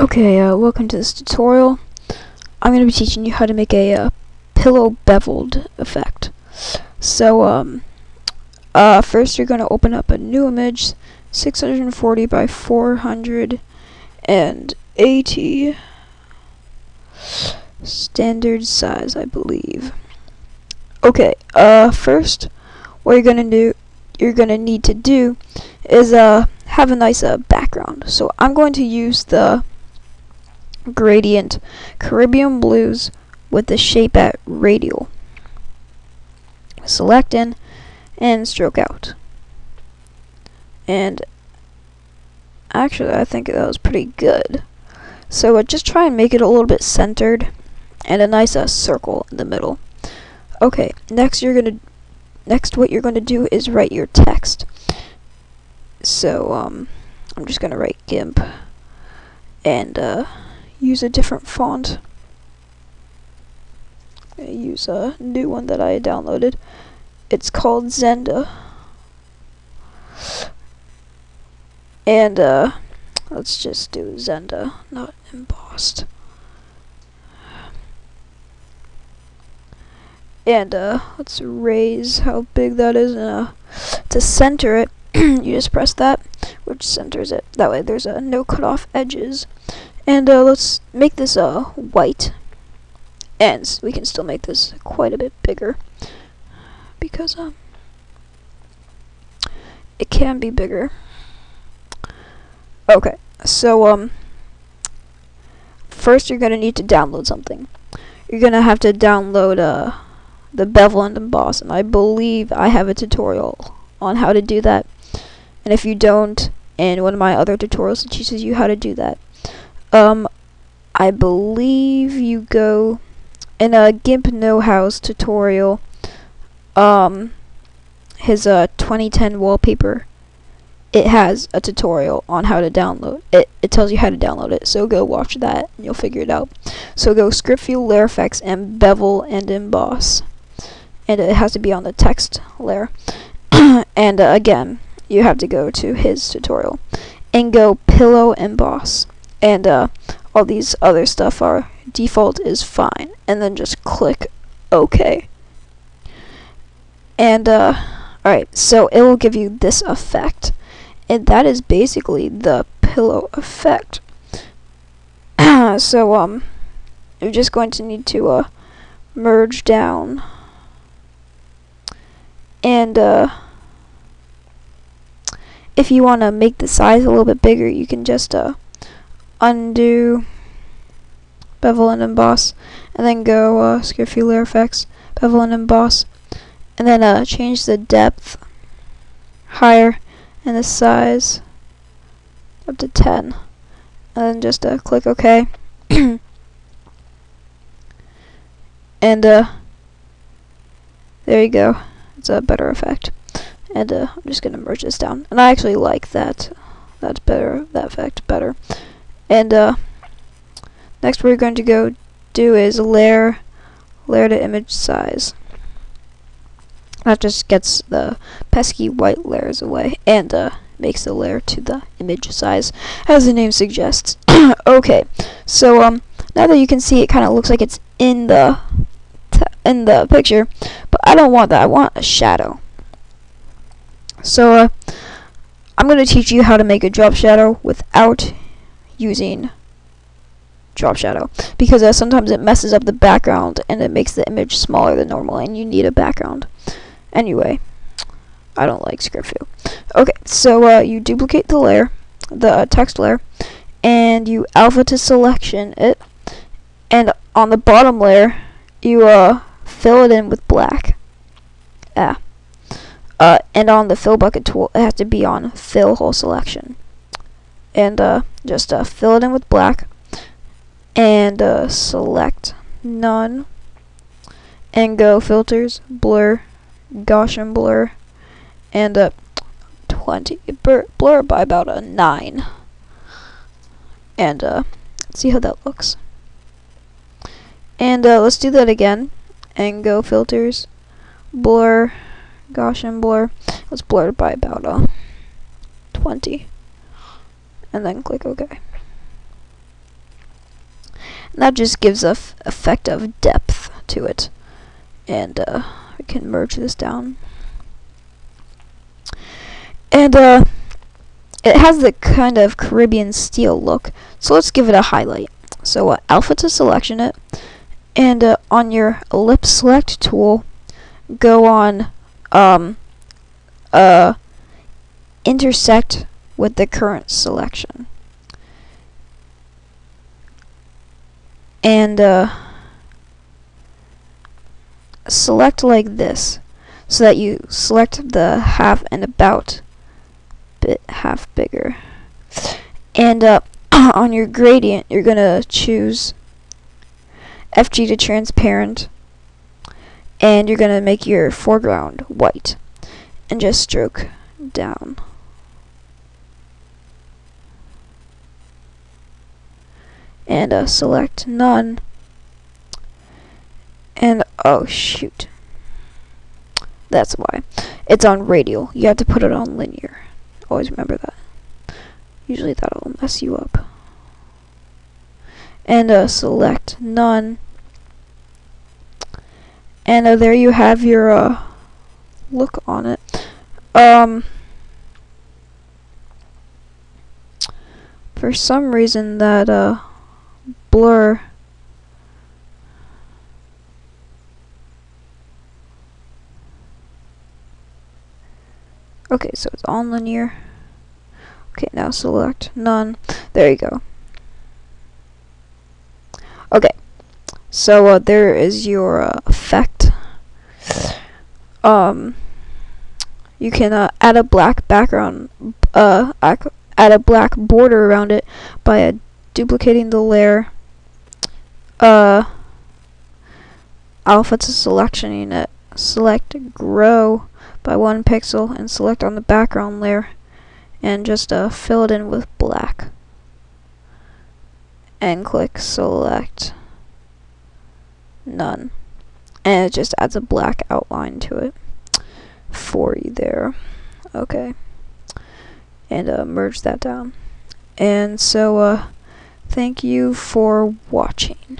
Okay, welcome to this tutorial. I'm going to be teaching you how to make a pillow beveled effect. So, first you're going to open up a new image, 640 by 480 standard size, I believe. Okay, first, what you're going to need to do is have a nice background. So I'm going to use the gradient Caribbean blues with the shape at radial. Select in and stroke out. And actually I think that was pretty good. So just try and make it a little bit centered and a nice circle in the middle. Okay, next what you're gonna do is write your text. So I'm just gonna write Gimp and use a different font. I use a new one that I downloaded. It's called Zenda. And let's just do Zenda, not embossed. And let's raise how big that is, and to center it you just press that, which centers it. That way there's no cut off edges. And let's make this white, and we can still make this quite a bit bigger because it can be bigger. Okay, so first you're gonna need to download something. You're gonna have to download the bevel and emboss, and I believe I have a tutorial on how to do that. And if you don't, in one of my other tutorials, it teaches you how to do that. I believe you go in a Gimp know-hows tutorial, his 2010 wallpaper, it has a tutorial on how to download it. It tells you how to download it, so go watch that and you'll figure it out. So go script view, layer effects, and bevel and emboss, and it has to be on the text layer. And again, you have to go to his tutorial and go pillow emboss, and all these other stuff are default is fine, and then just click OK. And alright, so it will give you this effect, and that is basically the pillow effect. So you're just going to need to merge down, and if you want to make the size a little bit bigger, you can just undo bevel and emboss, and then go script view, layer effects, bevel and emboss, and then change the depth higher and the size up to 10, and then just click OK. And there you go. It's a better effect. And I'm just gonna merge this down, and I actually like that. That's better. That effect better. And next, what we're going to go do is layer to image size. That just gets the pesky white layers away and makes the layer to the image size, as the name suggests. Okay, so now that you can see, it kind of looks like it's in the picture, but I don't want that. I want a shadow. So I'm going to teach you how to make a drop shadow without using drop shadow, because sometimes it messes up the background and it makes the image smaller than normal, and you need a background. Anyway, I don't like script view. Okay, so you duplicate the layer, the text layer, and you alpha to selection it, and on the bottom layer you fill it in with black. And on the fill bucket tool, it has to be on fill whole selection, and just fill it in with black, and select none, and go filters, blur, Gaussian blur, and 20, blur by about a 9, and let's see how that looks. And let's do that again, and go filters, blur, Gaussian blur. Let's blur it by about 20, and then click OK. And that just gives a effect of depth to it. And we can merge this down. And it has the kind of Caribbean steel look, so let's give it a highlight. So alpha to selection it, and on your ellipse select tool, go on intersect with the current selection, and select like this, so that you select the half and about bit half bigger. And on your gradient, you're gonna choose FG to transparent, and you're gonna make your foreground white, and just stroke down. And select none. And oh shoot, that's why it's on radial. You have to put it on linear. Always remember that. Usually that'll mess you up. And select none. And there you have your look on it. For some reason that blur okay, so it's on linear. Okay, now select none. There you go. Okay, so there is your effect. You can add a black background, add a black border around it by duplicating the layer, alpha to selectioning it. Select grow by 1 pixel and select on the background layer, and just fill it in with black, and click select none, and it just adds a black outline to it for you there. Okay, and merge that down. And so thank you for watching.